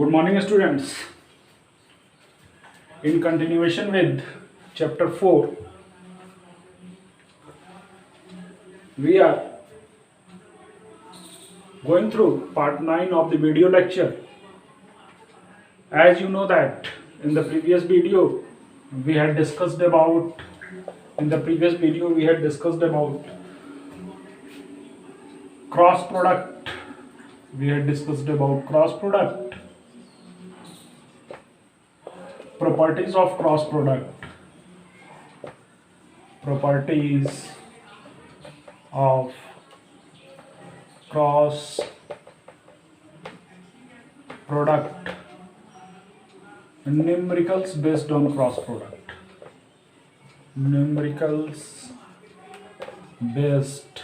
Good morning, students. In continuation with chapter 4, we are going through part 9 of the video lecture. As you know that in the previous video we had discussed about cross product. We had discussed about cross product, properties of cross product, properties of cross product, numericals based on cross product, numericals based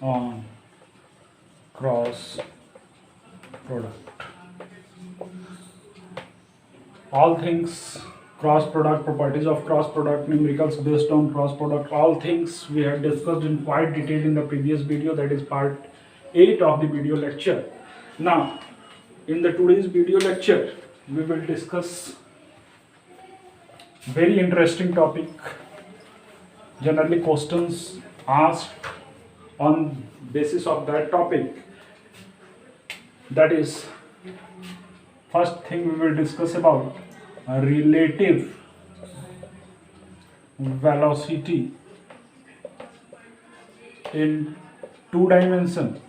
on cross product. All things cross product, properties of cross product, numericals based on cross product, all things we had discussed in quite detail in the previous video, that is part 8 of the video lecture. Now in the today's video lecture we will discuss very interesting topic, generally questions asked on basis of that topic. That is, first thing we will discuss about relative velocity in two dimension.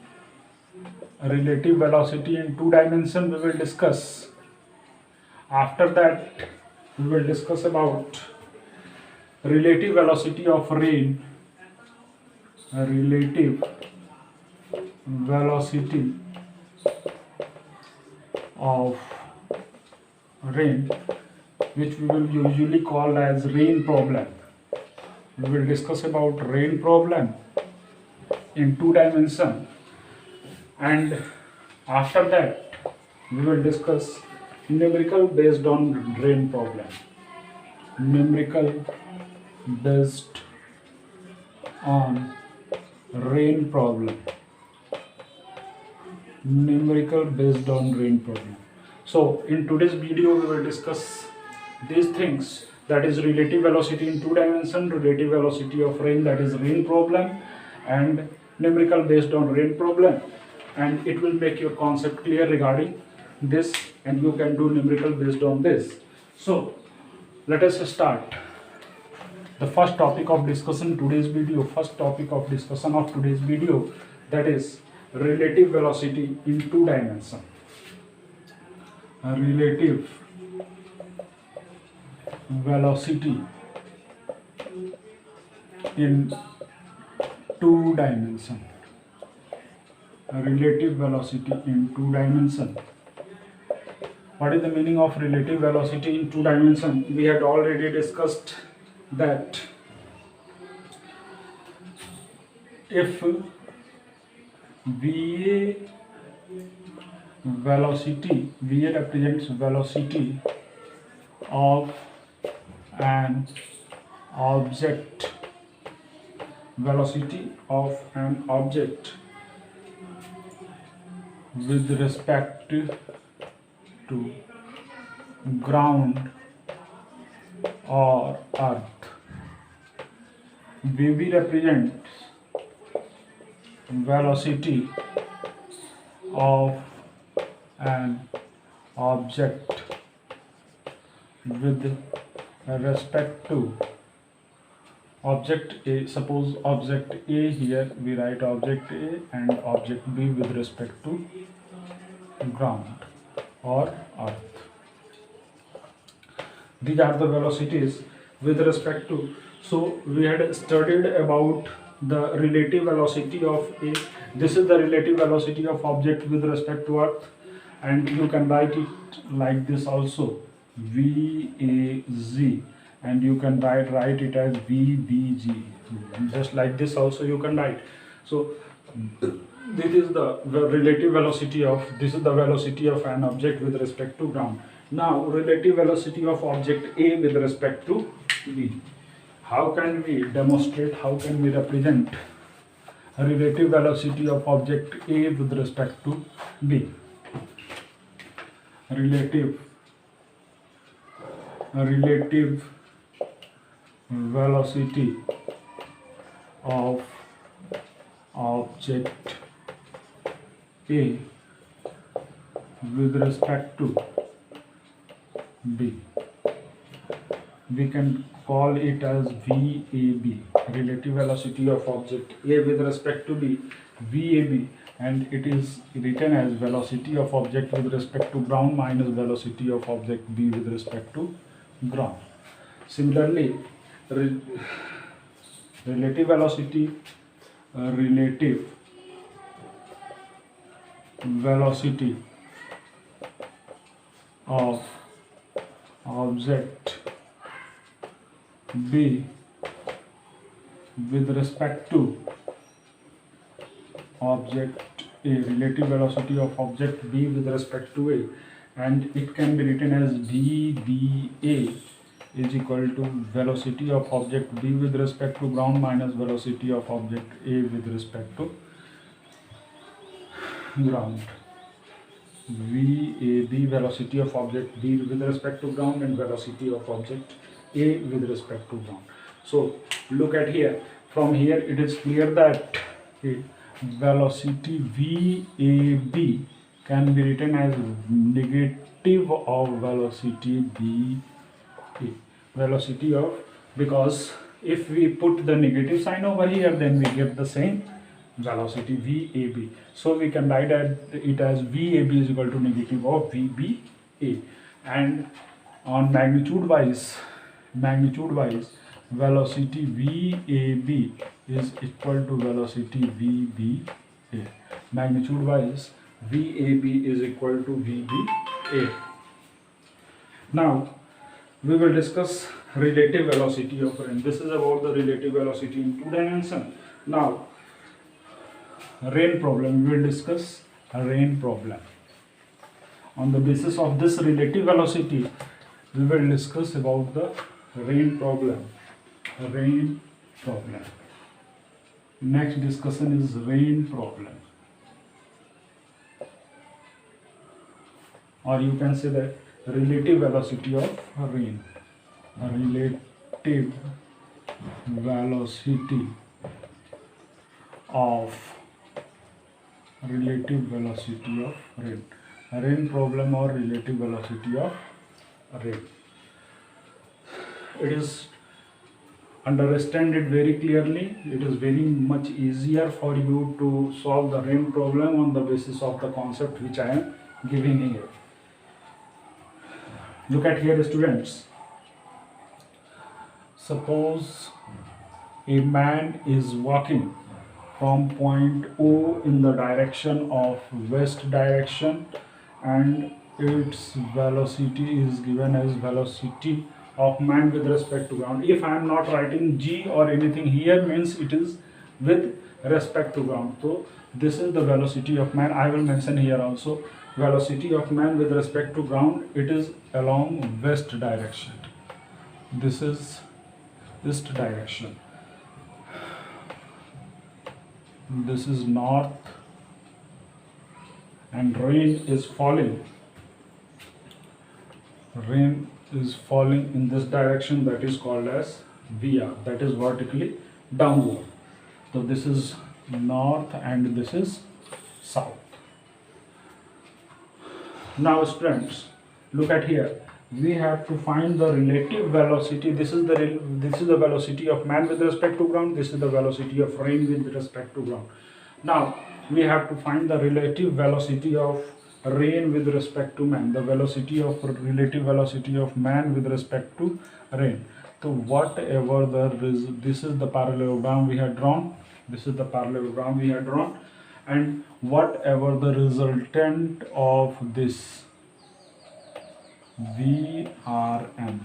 Relative velocity in two dimension we will discuss. After that we will discuss about relative velocity of rain, relative velocity of rain, which we will usually call as rain problem. We will discuss about rain problem in two dimension, and after that we will discuss numerical based on rain problem. Numerical based on rain problem. Numerical based on rain problem. So in today's video we will discuss these things, that is relative velocity in two dimension, relative velocity of rain, that is rain problem, and numerical based on rain problem, and it will make your concept clear regarding this, and you can do numerical based on this. So let us start. The first topic of discussion of today's video, that is relative velocity in two dimension. Relative velocity in two dimension. Relative velocity in two dimension. What is the meaning of relative velocity in two dimension? We had already discussed that if VA represents velocity of an object, with respect to ground or earth. VB represents velocity of an object with respect to object A. Suppose object A, here we write object A, and object B with respect to ground or earth. These are the velocities with respect to. So we had studied about the relative velocity of A. This is the relative velocity of object with respect to earth, and you can write it like this also, VAZ, and you can write it as VBG. Just like this also you can write. So this is the relative velocity of, this is the velocity of an object with respect to ground. Now relative velocity of object A with respect to B. How can we demonstrate, how can we represent relative velocity of object A with respect to B? relative velocity of object A with respect to B. We can call it as VAB, relative velocity of object A with respect to B, VAB, and it is written as velocity of object with respect to ground minus velocity of object B with respect to ground. Similarly, relative velocity of object B with respect to object A, relative velocity of object B with respect to A, and it can be written as VBA is equal to velocity of object B with respect to ground minus velocity of object A with respect to ground. VAB, velocity of object B with respect to ground, and velocity of object A with respect to ground. So look at here. From here it is clear that velocity VAB can be written as negative of velocity BA. Velocity of, because if we put the negative sign over here, then we get the same velocity VAB. So we can write it as VAB is equal to negative of VBA. And on magnitude wise, velocity VAB is equal to velocity VBA. Magnitude wise, VAB is equal to VBA. Now we will discuss relative velocity of rain. This is about the relative velocity in 2 dimensions. Now rain problem, we will discuss a rain problem. On the basis of this relative velocity, we will discuss about the rain problem. Next discussion is rain problem, or you can say that relative velocity of rain. Relative velocity of rain. Rain problem or relative velocity of rain. It is understand it very clearly. It is very much easier for you to solve the rain problem on the basis of the concept which I am giving here. Look at here, students. Suppose a man is walking from point O in the direction of west direction, and its velocity is given as velocity of man with respect to ground. If I am not writing G or anything here, means it is with respect to ground. So this is the velocity of man. I will mention here also velocity of man with respect to ground. It is along west direction. This is east direction. This is north, and rain is falling. Rain is falling in this direction, that is called as VR, that is vertically downward. So this is north and this is south. Now students, look at here. We have to find the relative velocity. This is the velocity of man with respect to ground. This is the velocity of rain with respect to ground. Now we have to find the relative velocity of rain with respect to man. The velocity of relative velocity of man with respect to rain. So whatever this is the parallelogram we have drawn. This is the parallelogram we have drawn, and whatever the resultant of this VRM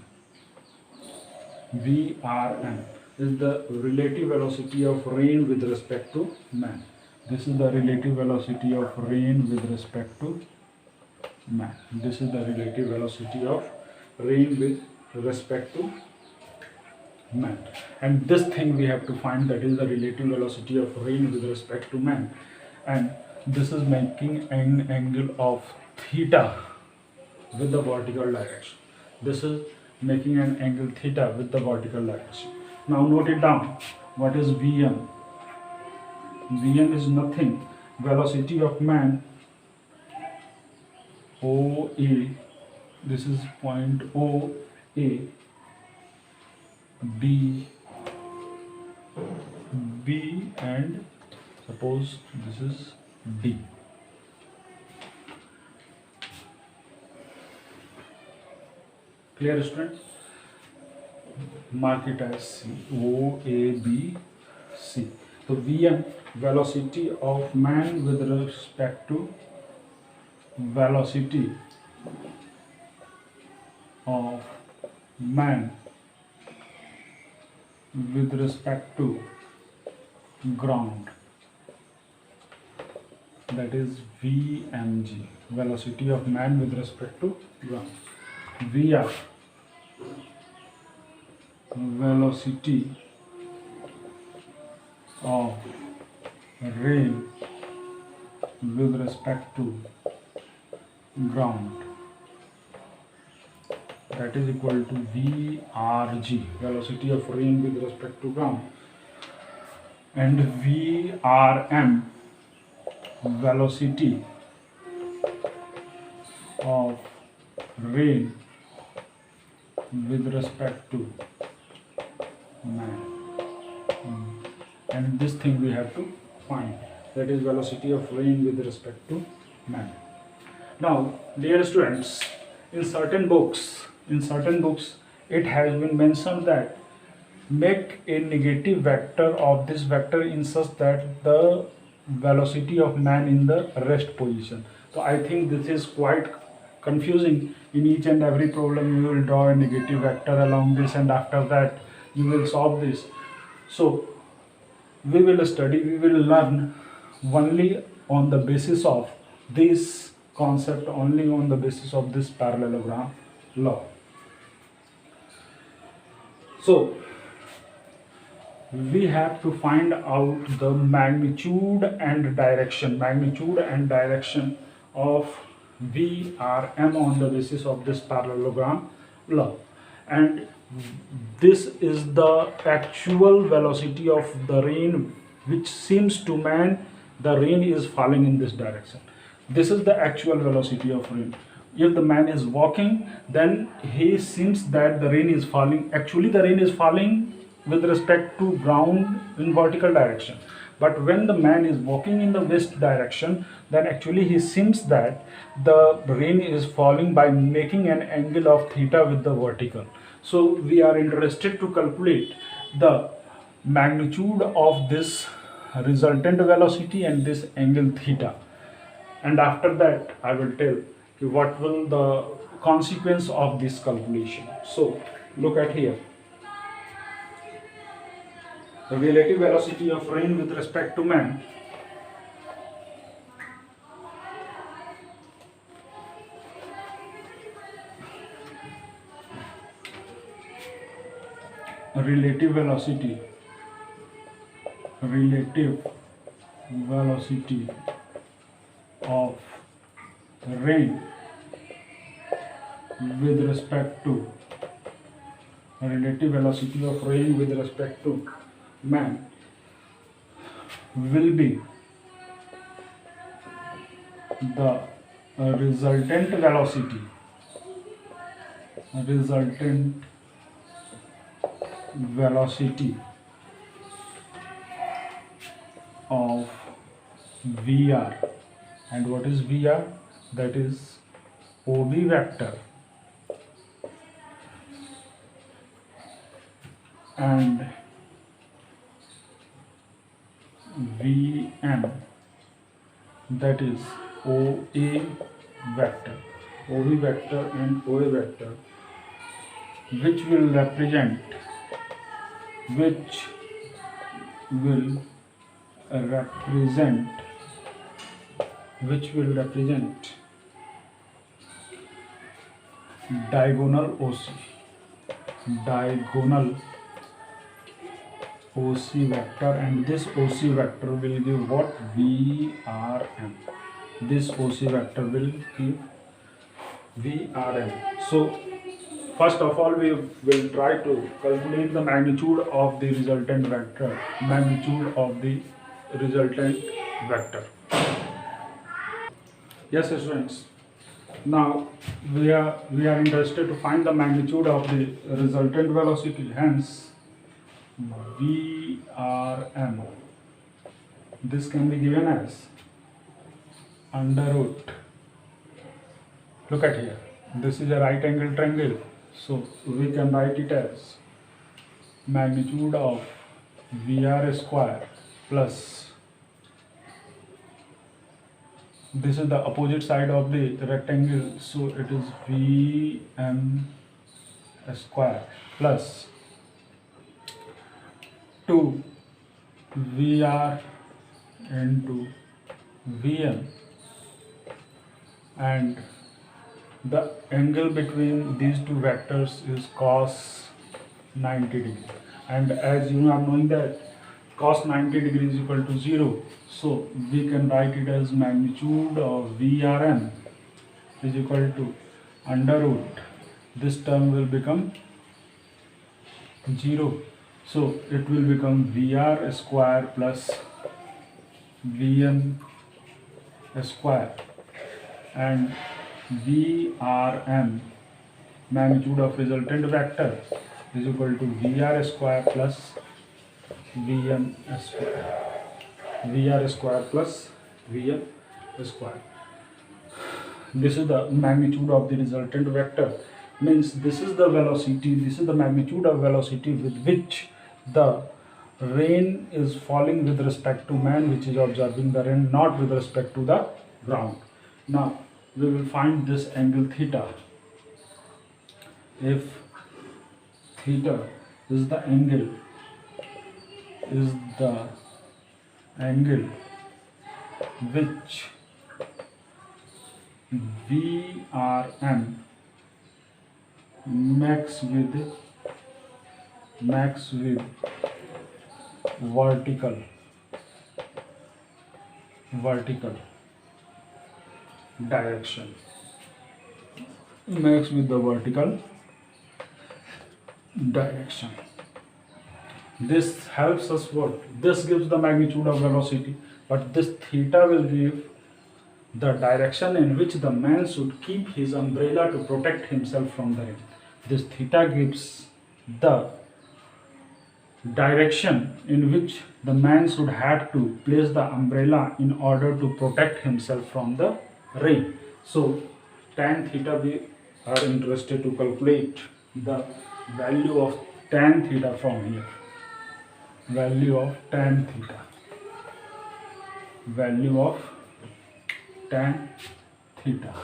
is the relative velocity of rain with respect to man. This is the relative velocity of rain with respect to man. This is the relative velocity of rain with respect to man. And this thing we have to find, that is the relative velocity of rain with respect to man. And this is making an angle of theta with the vertical direction. This is making an angle theta with the vertical direction. Now note it down. What is Vm? Vm is nothing. Velocity of man OA. This is point OA. B and suppose this is D. Clear, student? Mark it as C. O A B C. So Vm, velocity of man with respect to velocity of man with respect to ground, that is VMG, velocity of man with respect to ground. VR, velocity of rain with respect to ground, that is equal to VRG, velocity of rain with respect to ground, and VRM, velocity of rain with respect to man. And this thing we have to find, that is velocity of rain with respect to man. Now, dear students, in certain books it has been mentioned that make a negative vector of this vector in such that the velocity of man in the rest position. So I think this is quite confusing. In each and every problem you will draw a negative vector along this, and after that you will solve this. So we will learn only on the basis of this concept, only on the basis of this parallelogram law. So we have to find out the magnitude and direction of VRM on the basis of this parallelogram law, and this is the actual velocity of the rain, which seems to man the rain is falling in this direction. This is the actual velocity of rain. If the man is walking, then he seems that the rain is falling. Actually the rain is falling with respect to ground in vertical direction, but when the man is walking in the west direction, then actually he seems that the rain is falling by making an angle of theta with the vertical. So we are interested to calculate the magnitude of this resultant velocity and this angle theta, and after that I will tell you what will the consequence of this calculation. So look at here. The relative velocity of rain with respect to man relative velocity of rain with respect to man will be the resultant velocity of VR. And what is VR? That is OB vector and VM, that is OA vector. OB vector and OA vector, which will represent diagonal OC vector, and this OC vector will give what? VRM. This OC vector will give VRM. So first of all, we will try to calculate the magnitude of the resultant vector. Magnitude of the resultant vector. Yes, students. Now we are interested to find the magnitude of the resultant velocity. Hence, VRM. This can be given as under root. Look at here. This is a right angle triangle. So we can write it as magnitude of VR square plus, this is the opposite side of the rectangle, so it is VM square plus 2 VR into VM, and the angle between these two vectors is cos 90 degree, and as you are knowing that cos 90 degree is equal to 0, so we can write it as magnitude of VRM is equal to under root, this term will become 0, so it will become VR square plus VM square, and VRM magnitude of resultant vector is equal to VR square plus VM square. VR square plus VM square. This is the magnitude of the resultant vector. Means this is the velocity, this is the magnitude of velocity with which the rain is falling with respect to man, which is observing the rain, not with respect to the ground. Now we will find this angle theta. If theta is the angle which VRM max with vertical direction, max with the vertical direction. This helps us what? This gives the magnitude of velocity, but this theta will give the direction in which the man should keep his umbrella to protect himself from the rain. This theta gives the direction in which the man should have to place the umbrella in order to protect himself from the rain. So tan theta, we are interested to calculate the value of tan theta from here. Value of tan theta. Value of tan theta.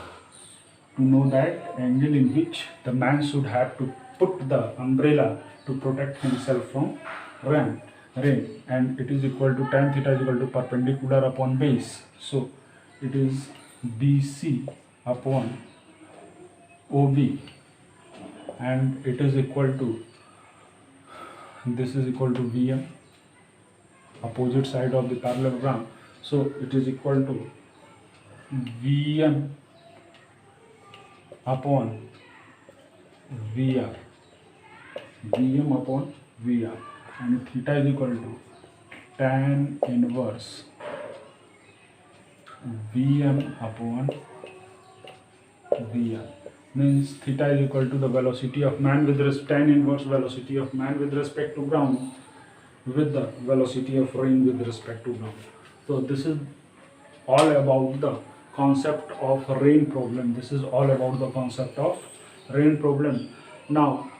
To know that angle in which the man should have to put the umbrella to protect himself from rain, and it is equal to tan theta is equal to perpendicular upon base. So it is BC upon OB, and it is equal to, this is equal to VM, opposite side of the parallelogram. So it is equal to VM upon VR, VM upon VR, and theta is equal to tan inverse VM upon VR. Means theta is equal to the velocity of man with tan inverse velocity of man with respect to ground with the velocity of rain with respect to ground. So this is all about the concept of rain problem. This is all about the concept of rain problem. Now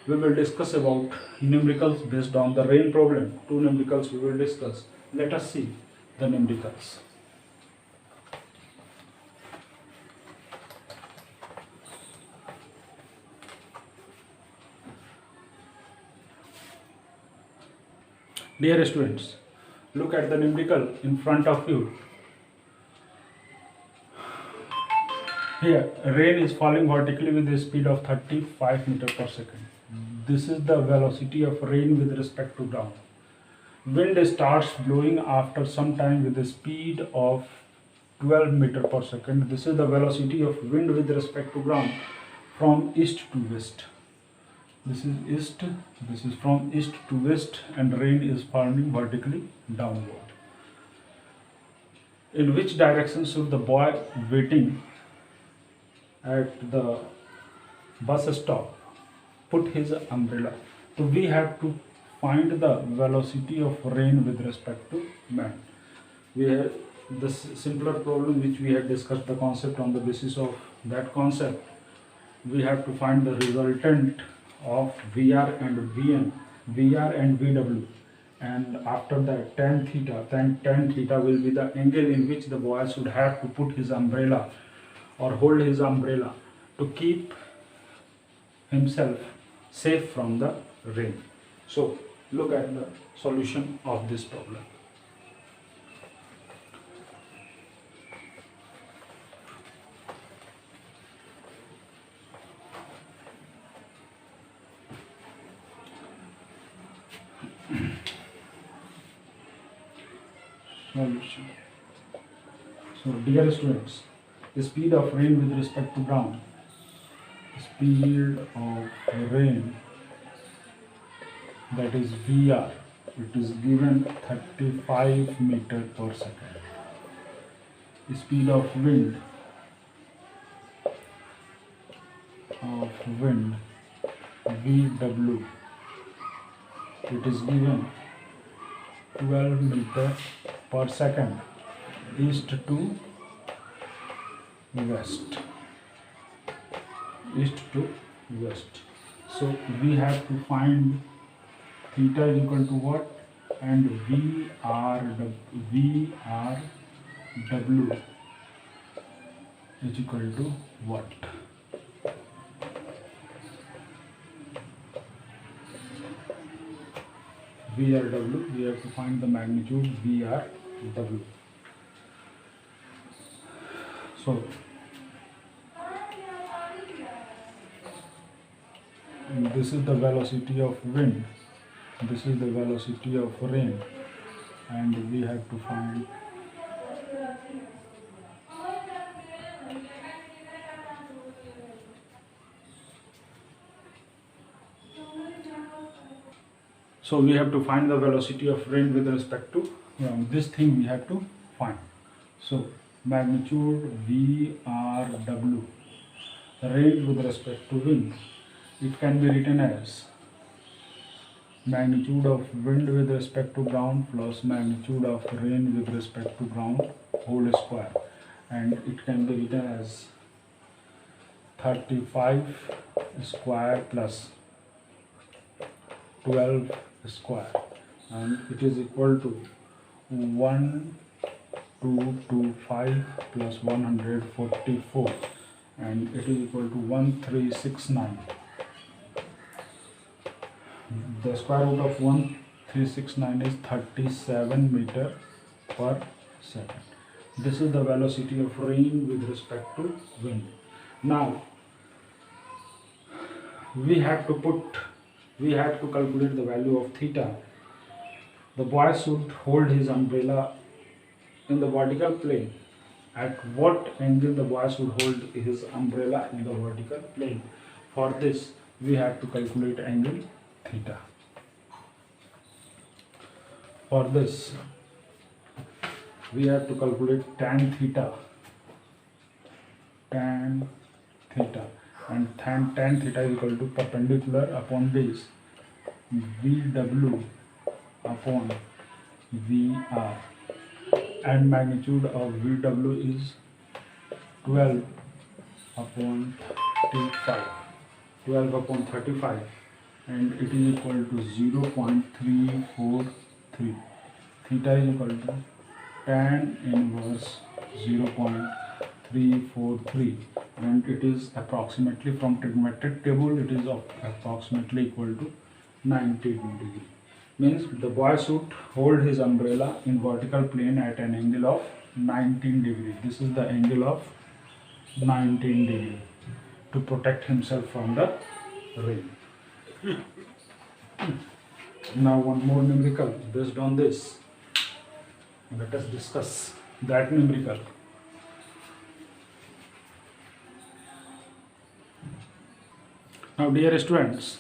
we will discuss about numericals based on the rain problem. Two numericals we will discuss. Let us see the numericals. Dear students, look at the numerical in front of you. Here, rain is falling vertically with a speed of 35 meters per second. This is the velocity of rain with respect to ground. Wind starts blowing after some time with a speed of 12 meter per second. This is the velocity of wind with respect to ground from east to west. This is east, this is from east to west, and rain is falling vertically downward. In which direction should the boy waiting at the bus stop put his umbrella? So we have to find the velocity of rain with respect to man. We have this simpler problem which we had discussed the concept. On the basis of that concept, we have to find the resultant of VR and Vn, VR and VW, and after that tan theta. Tan theta will be the angle in which the boy should have to put his umbrella or hold his umbrella to keep himself safe from the rain. So look at the solution of this problem. Solution. So dear students, the speed of rain with respect to ground, speed of rain, that is VR, it is given 35 meter per second. The speed of wind VW, it is given 12 meter per second, east to west, east to west. So we have to find theta is equal to what, and VRW is equal to what? VRW, we have to find the magnitude VRW. So this is the velocity of wind, this is the velocity of rain, and we have to find the velocity of rain with respect to this thing we have to find. So magnitude VRW, rain with respect to wind, it can be written as magnitude of wind with respect to ground plus magnitude of rain with respect to ground whole square, and it can be written as 35 square plus 12 square, and it is equal to 1225 plus 144, and it is equal to 1369. The square root of 1369 is 37 meter per second. This is the velocity of rain with respect to wind. Now we have to calculate the value of theta. The boy should hold his umbrella in the vertical plane. At what angle the boy should hold his umbrella in the vertical plane? For this we have to calculate angle theta. For this we have to calculate tan theta, and tan theta is equal to perpendicular upon base VW upon VR, and magnitude of VW is 12 upon 35, and it is equal to 0.343. Theta is equal to tan inverse 0.343, and it is approximately, from trigonometric table, it is approximately equal to 90 degree. Means the boy should hold his umbrella in vertical plane at an angle of 19 degree. This is the angle of 19 degree to protect himself from the rain. Now one more numerical based on this. Let us discuss that numerical. Now, dear students,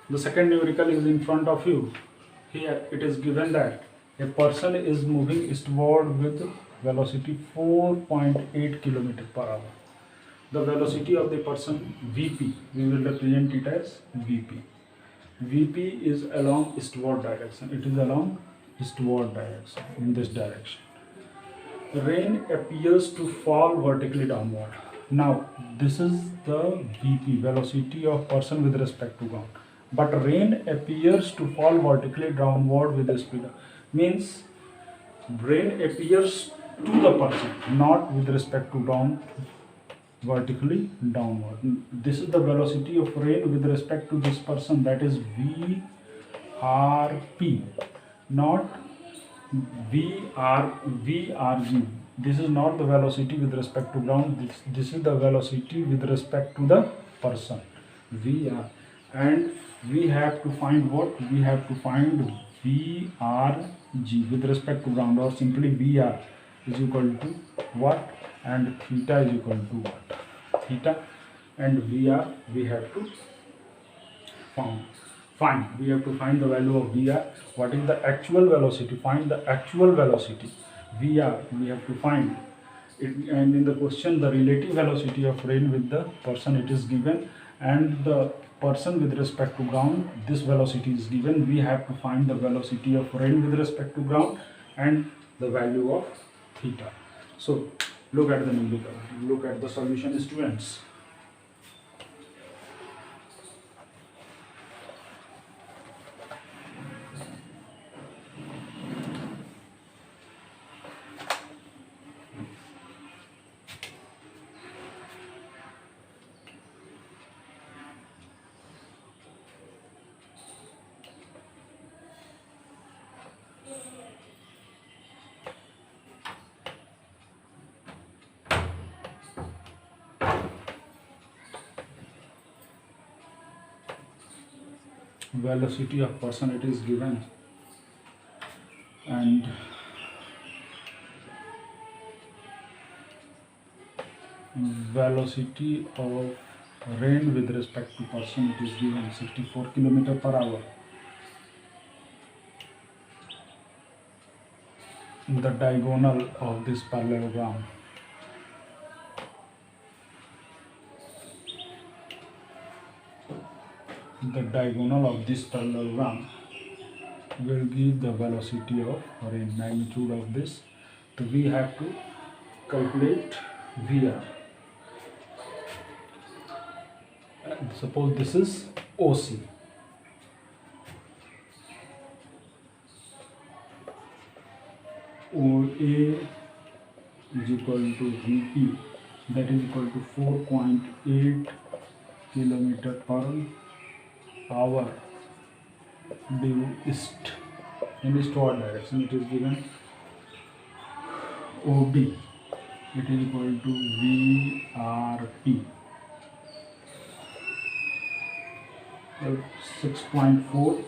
the second numerical is in front of you. Here it is given that a person is moving eastward with velocity 4.8 km per hour. The velocity of the person Vp, we will represent it as Vp. Vp is along eastward direction. It is along eastward direction, in this direction. Rain appears to fall vertically downward. Now, this is the Vp, velocity of person with respect to ground. But rain appears to fall vertically downward with the speed. Means rain appears to the person, not with respect to ground, vertically downward. This is the velocity of rain with respect to this person, that is VRP, not VRG. This is not the velocity with respect to ground. This is the velocity with respect to the person, VR. And we have to find what? We have to find VRG with respect to ground, or simply VR is equal to what, and theta is equal to what? Theta and VR we have to find. We have to find the value of VR. What is the actual velocity? Find the actual velocity. VR we have to find it, and in the question the relative velocity of rain with the person it is given, and the person with respect to ground, this velocity is given. We have to find the velocity of rain with respect to ground and the value of theta. So look at the numerical, look at the solution, students. Velocity of person it is given, and velocity of rain with respect to person it is given 64 km per hour. The diagonal of this parallelogram will give the velocity of rain, magnitude of this. So we have to calculate VR. And suppose this is OC. OA is equal to VP, that is equal to 4.8 km per hour due east, in eastward direction. It is given OB, it is equal to VRP, 6.4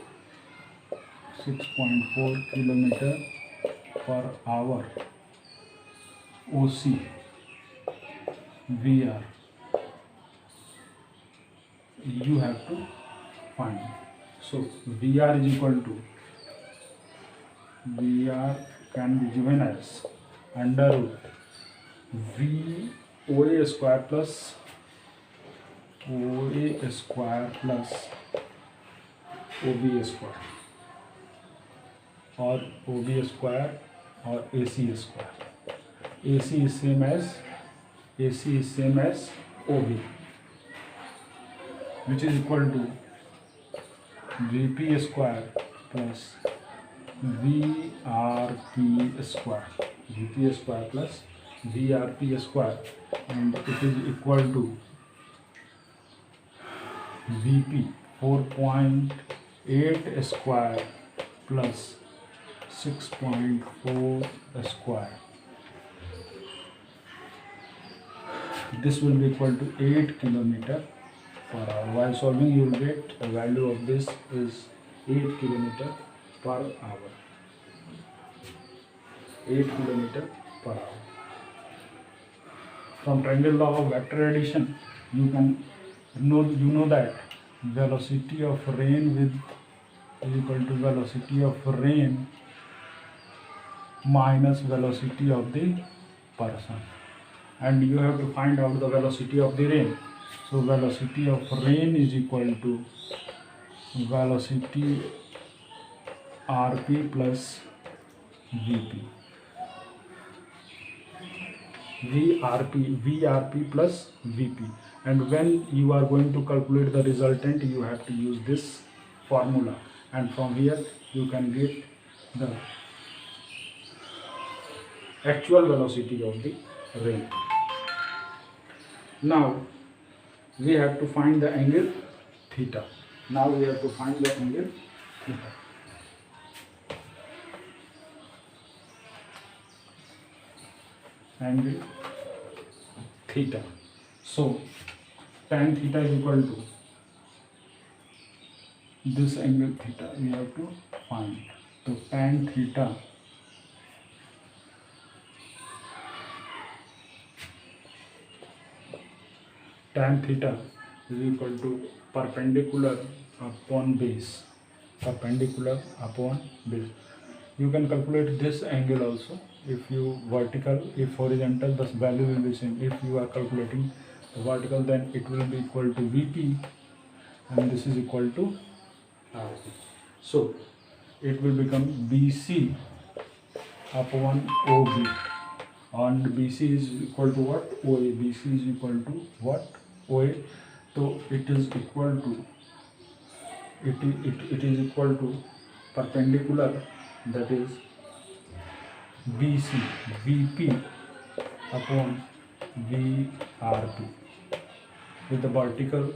km per hour. OC VR you have to find. So VR is equal to, VR can be given as under root V OA square plus OA square plus OB square, or OB square or AC square. AC is same as OB, which is equal to VP square plus VRP square, VP square plus VRP square, and it is equal to VP 4.8 square plus 6.4 square. This will be equal to 8 km per hour. While solving, you will get the value of this is 8 km per hour. 8 km per hour. From triangle law of vector addition, you can You know that velocity of rain is equal to velocity of rain minus velocity of the person, and you have to find out the velocity of the rain. So velocity of rain is equal to velocity rp plus vp. Vrp plus Vp, and when you are going to calculate the resultant, you have to use this formula, and from here you can get the actual velocity of the rain. Now we have to find the angle theta. Angle theta. So tan theta is equal to this angle theta. We have to find. So tan theta is equal to perpendicular upon base. You can calculate this angle also. If you vertical, if horizontal, the value will be same. If you are calculating vertical, then it will be equal to Vp, and this is equal to Rp. So it will become BC upon OB, and BC is equal to what? OA. BC is equal to what? OA. So it is equal to perpendicular, that is BC VP upon VRP, with the vertical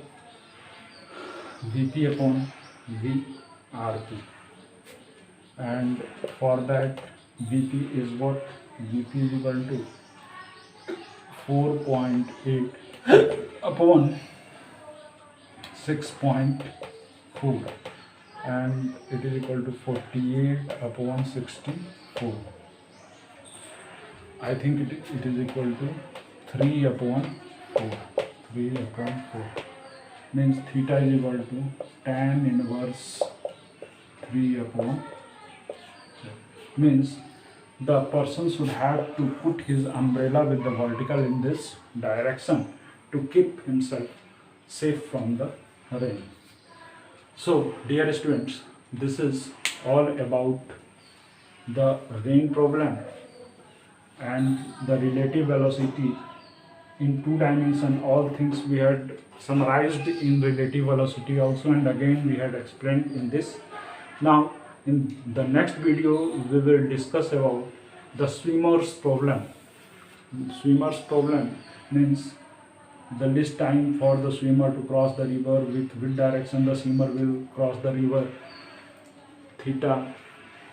VP upon VRP, and for that VP is what? VP is equal to 4.8 upon 6.4, and it is equal to 48 upon 64. I think it is equal to 3 upon 4. Means theta is equal to tan inverse 3 upon 4. Means the person should have to put his umbrella with the vertical in this direction to keep himself safe from the rain. So dear students, this is all about the rain problem and the relative velocity in 2 dimension. All things we had summarized in relative velocity also, and again we had explained in this. Now in the next video we will discuss about the swimmer's problem. Swimmer's problem means the least time for the swimmer to cross the river, with which direction the swimmer will cross the river, theta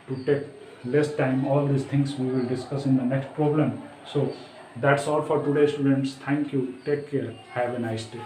to take less time. All these things we will discuss in the next problem. So that's all for today, students. Thank you. Take care. Have a nice day.